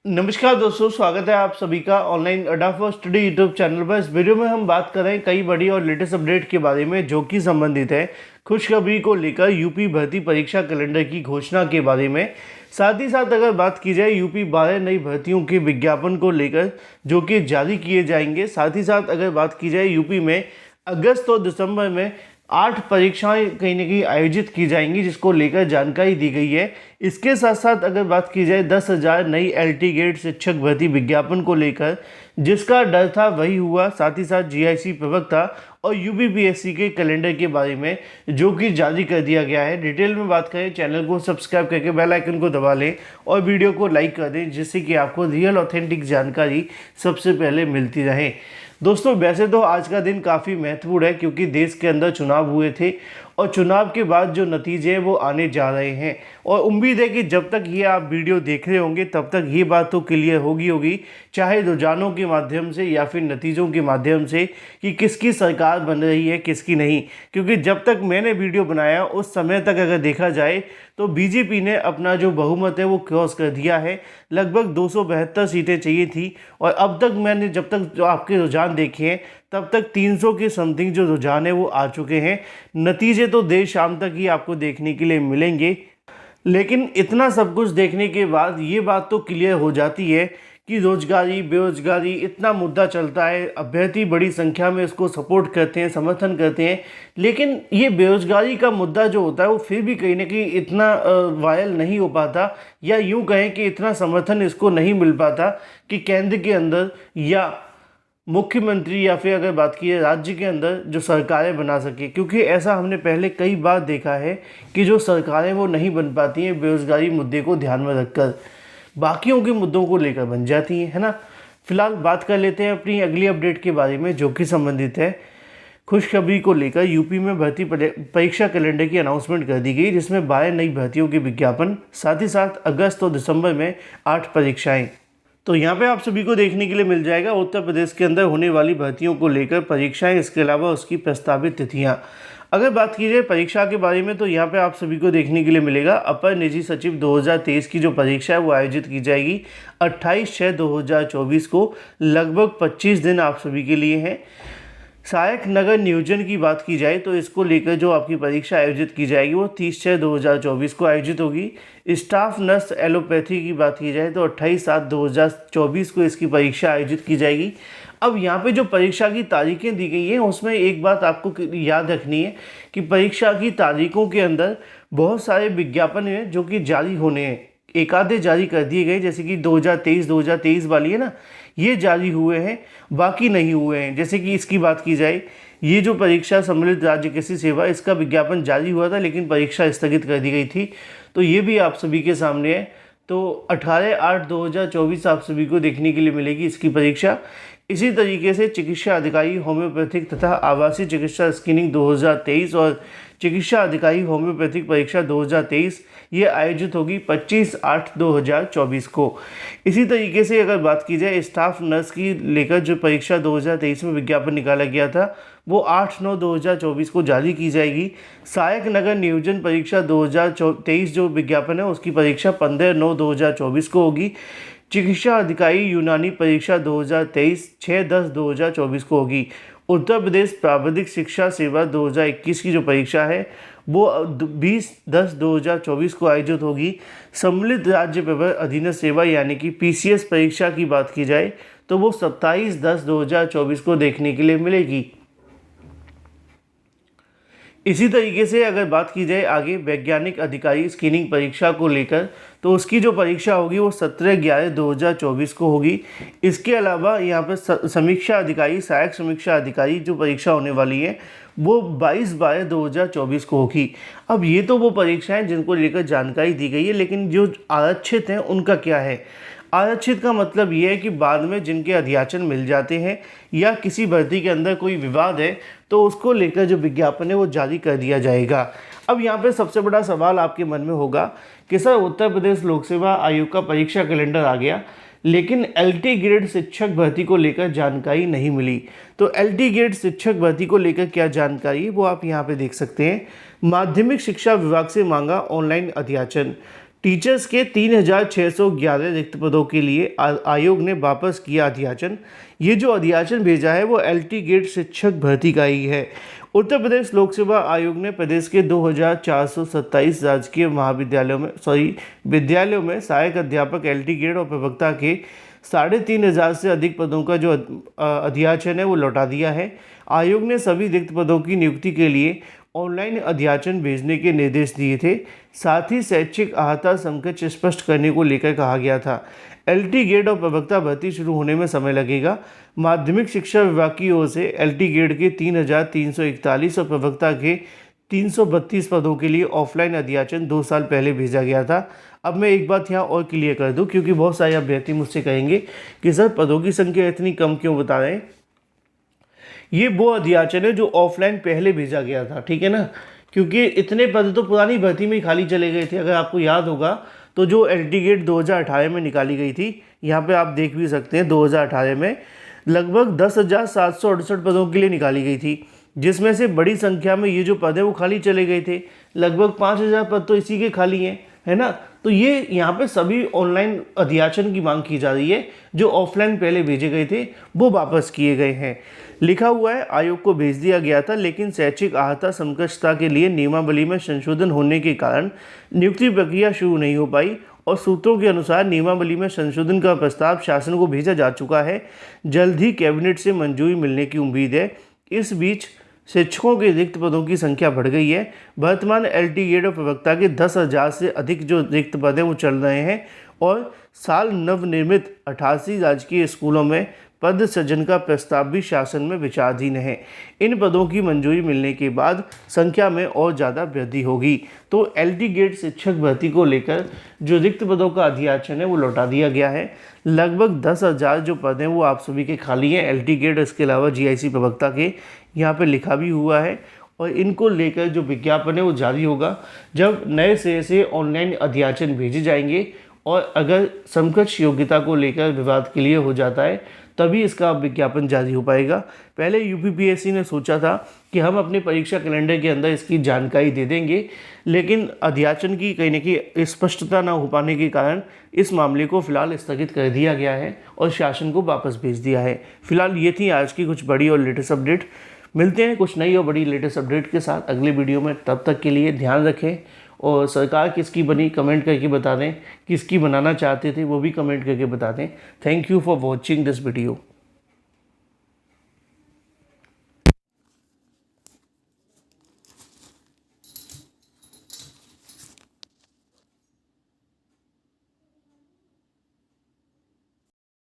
नमस्कार दोस्तों, स्वागत है आप सभी का ऑनलाइन अड्डा फॉर स्टडी यूट्यूब चैनल पर। इस वीडियो में हम बात कर रहे हैं कई बड़ी और लेटेस्ट अपडेट के बारे में जो कि संबंधित है खुशखबरी को लेकर यूपी भर्ती परीक्षा कैलेंडर की घोषणा के बारे में। साथ ही साथ अगर बात की जाए यूपी 12 नई भर्तियों के विज्ञापन को लेकर जो कि जारी किए जाएंगे। साथ ही साथ अगर बात की जाए यूपी में अगस्त और दिसंबर में 8 परीक्षाएं कहीं ना कहीं आयोजित की जाएंगी जिसको लेकर जानकारी दी गई है। इसके साथ साथ अगर बात की जाए 10,000 नई एलटी ग्रेड शिक्षक भर्ती विज्ञापन को लेकर जिसका डर था वही हुआ। साथ ही साथ जीआईसी प्रवक्ता और यूपीपीएससी के कैलेंडर के बारे में जो कि जारी कर दिया गया है। डिटेल में बात करें, चैनल को सब्सक्राइब करके बेल आइकन को दबा लें और वीडियो को लाइक कर दें जिससे कि आपको रियल ऑथेंटिक जानकारी सबसे पहले मिलती रहे। दोस्तों, वैसे तो आज का दिन काफ़ी महत्वपूर्ण है क्योंकि देश के अंदर चुनाव हुए थे और चुनाव के बाद जो नतीजे हैं वो आने जा रहे हैं और उम्मीद है कि जब तक ये आप वीडियो देख रहे होंगे तब तक ये बात तो क्लियर होगी चाहे रुझानों के माध्यम से या फिर नतीजों के माध्यम से कि किसकी सरकार बन रही है किसकी नहीं। क्योंकि जब तक मैंने वीडियो बनाया उस समय तक अगर देखा जाए तो बीजेपी ने अपना जो बहुमत है वो क्रॉस कर दिया है। लगभग 272 सीटें चाहिए थी और अब तक मैंने जब तक जो आपके रुझान देखे हैं तब तक 300 के समथिंग जो रुझान है वो आ चुके हैं। नतीजे तो देर शाम तक ही आपको देखने के लिए मिलेंगे, लेकिन इतना सब कुछ देखने के बाद ये बात तो क्लियर हो जाती है कि रोजगारी बेरोजगारी इतना मुद्दा चलता है। अभ्यर्थी बड़ी संख्या में इसको सपोर्ट करते हैं, समर्थन करते हैं, लेकिन ये बेरोजगारी का मुद्दा जो होता है वो फिर भी कहीं ना कहीं इतना वायरल नहीं हो पाता या यूँ कहें कि इतना समर्थन इसको नहीं मिल पाता कि केंद्र के अंदर या मुख्यमंत्री या फिर अगर बात की है राज्य के अंदर जो सरकारें बना सके। क्योंकि ऐसा हमने पहले कई बार देखा है कि जो सरकारें वो नहीं बन पाती हैं बेरोजगारी मुद्दे को ध्यान में रखकर, बाकियों के मुद्दों को लेकर बन जाती हैं, है ना। फिलहाल बात कर लेते हैं अपनी अगली अपडेट के बारे में जो कि संबंधित है खुशखबरी को लेकर। यूपी में भर्ती परीक्षा कैलेंडर की अनाउंसमेंट कर दी गई जिसमें 12 नई भर्तियों के विज्ञापन, साथ ही साथ अगस्त और दिसंबर में 8 परीक्षाएं। तो यहाँ पे आप सभी को देखने के लिए मिल जाएगा उत्तर प्रदेश के अंदर होने वाली भर्तियों को लेकर परीक्षाएं, इसके अलावा उसकी प्रस्तावित तिथियाँ। अगर बात की जाए परीक्षा के बारे में तो यहाँ पे आप सभी को देखने के लिए मिलेगा अपर निजी सचिव 2023 की जो परीक्षा है वो आयोजित की जाएगी 28/6/2024 को। लगभग 25 दिन आप सभी के लिए हैं। सहायक नगर नियोजन की बात की जाए तो इसको लेकर जो आपकी परीक्षा आयोजित की जाएगी वो 30/6/2024 को आयोजित होगी। स्टाफ नर्स एलोपैथी की बात की जाए तो 28/7/2024 को इसकी परीक्षा आयोजित की जाएगी। अब यहाँ पे जो परीक्षा की तारीखें दी गई हैं उसमें एक बात आपको याद रखनी है कि परीक्षा की तारीखों के अंदर बहुत सारे विज्ञापन हैं जो कि जारी होने हैं। एक आधे जारी कर दिए गए जैसे कि 2023 वाली है ना, ये जारी हुए हैं, बाकी नहीं हुए हैं। जैसे कि इसकी बात की जाए, ये जो परीक्षा सम्मिलित राज्य कृषि सेवा इसका विज्ञापन जारी हुआ था लेकिन परीक्षा स्थगित कर दी गई थी, तो ये भी आप सभी के सामने है। तो 18/8/2024 आप सभी को देखने के लिए मिलेगी इसकी परीक्षा। इसी तरीके से चिकित्सा अधिकारी होम्योपैथिक तथा आवासीय चिकित्सा स्क्रीनिंग 2023 और चिकित्सा अधिकारी होम्योपैथिक परीक्षा 2023 ये आयोजित होगी 25/8/2024 को। इसी तरीके से अगर बात की जाए स्टाफ नर्स की लेकर जो परीक्षा 2023 में विज्ञापन निकाला गया था वो 8/9/2024 को जारी की जाएगी। सहायक नगर नियोजन परीक्षा 2023 जो विज्ञापन है उसकी परीक्षा 15/9/2024 को होगी। चिकित्सा अधिकारी यूनानी परीक्षा 2023 6/10/2024 को होगी। उत्तर प्रदेश प्राविधिक शिक्षा सेवा 2021 की जो परीक्षा है वो 20/10/2024 को आयोजित होगी। सम्मिलित राज्य प्रवर अधीनस्थ सेवा यानी कि पीसीएस परीक्षा की बात की जाए तो वो 27/10/2024 को देखने के लिए मिलेगी। इसी तरीके से अगर बात की जाए आगे वैज्ञानिक अधिकारी स्क्रीनिंग परीक्षा को लेकर तो उसकी जो परीक्षा होगी वो 17/11/2024 को होगी। इसके अलावा यहाँ पर समीक्षा अधिकारी सहायक समीक्षा अधिकारी जो परीक्षा होने वाली है वो 22/12/2024 को होगी। अब ये तो वो परीक्षाएं जिनको लेकर जानकारी दी गई है, लेकिन जो आरक्षित हैं उनका क्या है। आरक्षित का मतलब ये है कि बाद में जिनके अध्याचन मिल जाते हैं या किसी भर्ती के अंदर कोई विवाद है तो उसको लेकर जो विज्ञापन है वो जारी कर दिया जाएगा। अब यहाँ पे सबसे बड़ा सवाल आपके मन में होगा कि सर उत्तर प्रदेश लोक सेवा आयोग का परीक्षा कैलेंडर आ गया लेकिन एलटी ग्रेड शिक्षक भर्ती को लेकर जानकारी नहीं मिली। तो एलटी ग्रेड शिक्षक भर्ती को लेकर क्या जानकारी है वो आप यहाँ पे देख सकते हैं। माध्यमिक शिक्षा विभाग से मांगा ऑनलाइन अध्याचन। टीचर्स के 3,611 रिक्त पदों के लिए आयोग ने वापस किया अध्याचन। ये जो अध्याचन भेजा है वो एलटी गेट शिक्षक भर्ती का ही है। उत्तर प्रदेश लोक सेवा आयोग ने प्रदेश के 2,427 राजकीय विद्यालयों में सहायक अध्यापक, एलटी गेट और प्रवक्ता के 3,500 से अधिक पदों का जो अध्याचन है वो लौटा दिया है। आयोग ने सभी रिक्त पदों की नियुक्ति के लिए ऑनलाइन अध्याचन भेजने के निर्देश दिए थे। साथ ही शैक्षिक अहर्ता समकक्ष स्पष्ट करने को लेकर कहा गया था। एलटी गेट और प्रवक्ता भर्ती शुरू होने में समय लगेगा। माध्यमिक शिक्षा विभाग की ओर से एलटी गेट के 3,341 और प्रवक्ता के 332 पदों के लिए ऑफलाइन अध्याचन 2 साल पहले भेजा गया था। अब मैं एक बात यहाँ और क्लियर कर दूँ, क्योंकि बहुत सारे अभ्यर्थी मुझसे कहेंगे कि सर पदों की संख्या इतनी कम क्यों बता रहे हैं। ये वो अध्याचन है जो ऑफलाइन पहले भेजा गया था, ठीक है ना, क्योंकि इतने पद तो पुरानी भर्ती में ही खाली चले गए थे। अगर आपको याद होगा तो जो एलटी गेट 2018 में निकाली गई थी, यहाँ पे आप देख भी सकते हैं 2018 में लगभग 10,768 पदों के लिए निकाली गई थी, जिसमें से बड़ी संख्या में ये जो पद है वो खाली चले गए थे। लगभग 5,000 पद तो इसी के खाली हैं, है ना। तो ये यहाँ पे सभी ऑनलाइन अध्याचन की मांग की जा रही है। जो ऑफलाइन पहले भेजे गए थे वो वापस किए गए हैं। लिखा हुआ है आयोग को भेज दिया गया था, लेकिन शैक्षिक अहर्ता समकक्षता के लिए नियमावली में संशोधन होने के कारण नियुक्ति प्रक्रिया शुरू नहीं हो पाई और सूत्रों के अनुसार नियमावली में संशोधन का प्रस्ताव शासन को भेजा जा चुका है। जल्द ही कैबिनेट से मंजूरी मिलने की उम्मीद है। इस बीच शिक्षकों के रिक्त पदों की संख्या बढ़ गई है। वर्तमान एलटी गेट और प्रवक्ता के 10,000 से अधिक जो रिक्त पद हैं वो चल रहे हैं और साल नवनिर्मित 88 राजकीय स्कूलों में पद सृजन का प्रस्ताव भी शासन में विचाराधीन है। इन पदों की मंजूरी मिलने के बाद संख्या में और ज़्यादा वृद्धि होगी। तो एलटी गेट शिक्षक भर्ती को लेकर जो रिक्त पदों का अध्याचन है वो लौटा दिया गया है। लगभग 10,000 जो पद हैं वो आप सभी के खाली हैं, एलटी गेट, इसके अलावा जीआईसी प्रवक्ता के, यहाँ पे लिखा भी हुआ है। और इनको लेकर जो विज्ञापन है वो जारी होगा जब नए सिरे से ऑनलाइन अध्याचन भेजे जाएंगे, और अगर समकक्ष योग्यता को लेकर विवाद के लिए हो जाता है तभी इसका विज्ञापन जारी हो पाएगा। पहले यूपीपीएससी ने सोचा था कि हम अपने परीक्षा कैलेंडर के अंदर इसकी जानकारी दे देंगे, लेकिन अध्याचन की कहीं न कहीं स्पष्टता न हो पाने के कारण इस मामले को फिलहाल स्थगित कर दिया गया है और शासन को वापस भेज दिया है। फिलहाल ये थी आज की कुछ बड़ी और लेटेस्ट अपडेट। मिलते हैं कुछ नई और बड़ी लेटेस्ट अपडेट के साथ अगले वीडियो में। तब तक के लिए ध्यान रखें और सरकार किसकी बनी कमेंट करके बता दें, किसकी बनाना चाहते थे वो भी कमेंट करके बता दें। Thank you for watching this video.